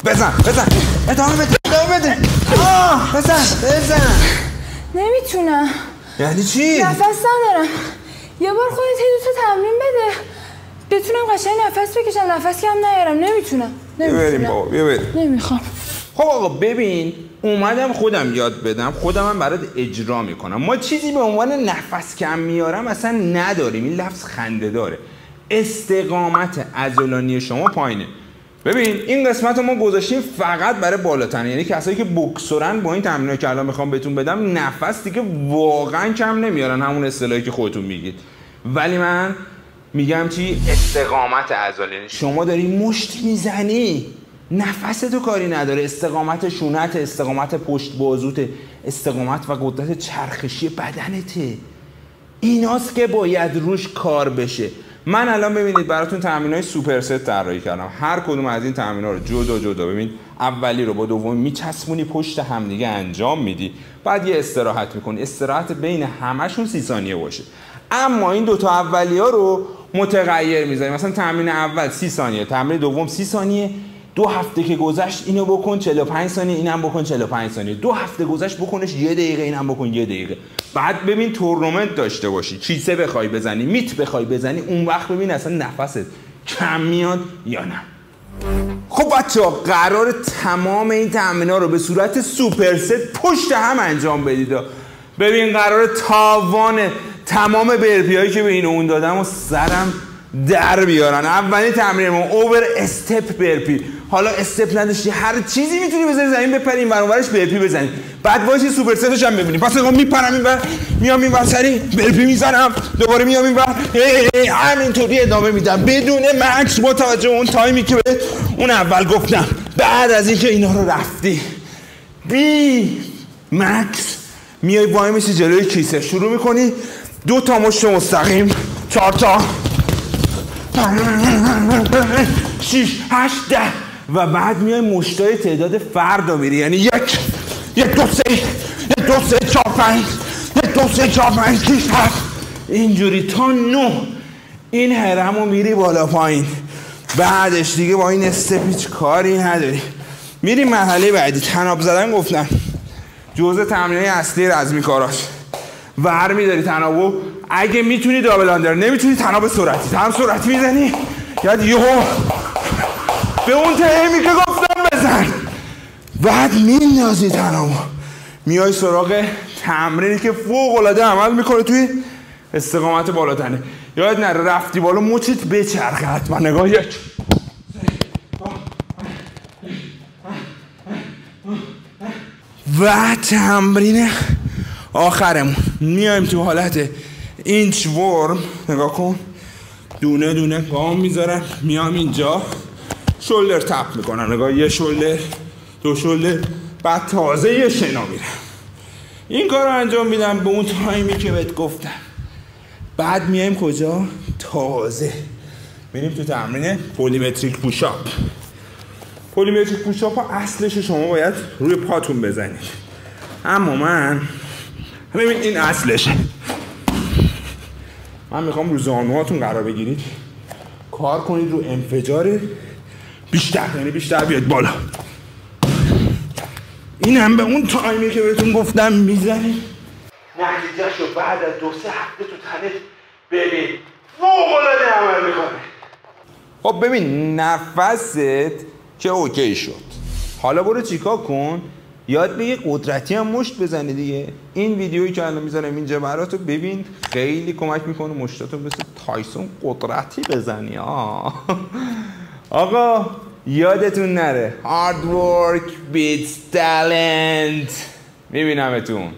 بزن ادامه بده بزن. نمیتونم. یعنی چی؟ نفس ندارم. یه بار خودت دو تا تمرین بده بتونم قشنگ نفس بکشم، نفس کم نیارم. نمیتونم. بریم بابا بریم. نمیخوام. خب آقا ببین، اومدم خودم یاد بدم، خودم هم برات اجرا میکنم. ما چیزی به عنوان نفس کم میارم اصلا نداریم. این لفظ خنده داره. استقامت عضلانی شما پایینه. ببین این قسمت رو ما گذاشتیم فقط برای بالاتنه، یعنی کسایی که بوکسورن با این تمرینایی که الان میخوام بهتون بدم نفس دیگه واقعا کم نمیارن، همون اصطلاحی که خودتون میگید. ولی من میگم چی؟ استقامت عضلانی. شما داری مشت میزنی، نفستو کاری نداره، استقامت شونت، استقامت پشت بازوت، استقامت و قدرت چرخشی بدنته. ایناست که باید روش کار بشه. من الان ببینید براتون تمرینای سوپر ست طراحی کردم. هر کدوم از این تمرینا رو جدا ببین، اولی رو با دومی میچسبونی پشت همدیگه انجام میدی، بعد یه استراحت میکنی. استراحت بین همشون 30 ثانیه باشه. اما این دوتا اولی‌ها رو متغیر میذاریم. مثلا تمرین اول 30 ثانیه، تمرین دوم 30 ثانیه. 2 هفته که گذشت اینو بکن 45 ثانیه، اینم بکن 45 ثانیه. 2 هفته گذشت بکنش 1 دقیقه، اینم بکن 1 دقیقه. بعد ببین تورنمنت داشته باشی، کیسه بخوای بزنی، میت بخوای بزنی، اون وقت ببین اصلا نفست کم میاد یا نه. خب بچه‌ها قرار تمام این تمرین‌ها رو به صورت سوپر ست پشت هم انجام بدید. ببین قرار تاوان تمام برپی‌هایی که به این اون دادم و سرم در بیارن. اولین تمرین ما اوور استپ برپی. حالا استپ نداشتی هر چیزی میتونی بذاری زمین بپری، این ورانورش برپی بزنی. بعد وایسی سوپر ستش هم ببینی. پس آقا میپرم اینور، میام اینور سری برپی میزنم، دوباره میام اینور، همینطوری ادامه میدم بدون مکس، با توجه اون تایمی که به اون اول گفتم. بعد از اینکه اینا رو رفتی بی مکس میای وای میسی جلوی کیسه، شروع میکنی 2 تا مشت مستقیم، 4 تا 6 8 10 و بعد میای مشتای تعداد فرد رو میری، یعنی 1 2 3 4 5 1 2 3 4 5 6 7 اینجوری تا 9. این هرم رو میری بالا پایین. بعدش دیگه با این استپ هیچ کاری نداری. میری مرحله بعدی. تناب زدن گفتم جزء تمرینای اصلی رزمی کاراست. ور میداری تنابو، اگه میتونی دابل آندر، نمیتونی تناب سرعتی، تناب سرعتی میزنی یاد یهو به اون تهمی که گفتم بزن. بعد میندازی تنابو، میای سراغ تمرینی که فوق العاده عمل میکنه توی استقامت بالاتنه. یاد نره رفتی بالا مچت بچرخه حتما. نگاه 1 و تمرین آخرمون میایم تو حالت اینچ ورم. نگاه کن، دونه دونه گام میذارم، میام اینجا شولدر تپ میکنم. نگاه 1 شولدر 2 شولدر، بعد تازه یه شنا میرم. این کار رو انجام میدم به اون تایمی که بهت گفتم. بعد میایم کجا؟ تازه میریم تو تمرین پلیمتریک پوشاپ. پلیمتریک پوشاپ ها اصلش شما باید روی پاتون بزنید، اما من ببین این اصلشه. من میخوام رو زانوهاتون قرار بگیرید، کار کنید رو انفجار بیشتر، یعنی بیشتر بیاد بالا. این هم به اون تایمی که بهتون گفتم میزنید. نتیجه‌شو بعد از 2-3 هفته تو تنت ببین فوق‌العاده عمل میکنه. خب ببین نفست که اوکی شد، حالا برو چیکار کن؟ یاد بگیر قدرتی هم مشت بزنی دیگه. این ویدیویی که الان میذارم اینجا براتو ببین، خیلی کمک میکنه مشتاتو مثل تایسون قدرتی بزنی. آقا یادتون نره hard work beats talent. میبینمتون.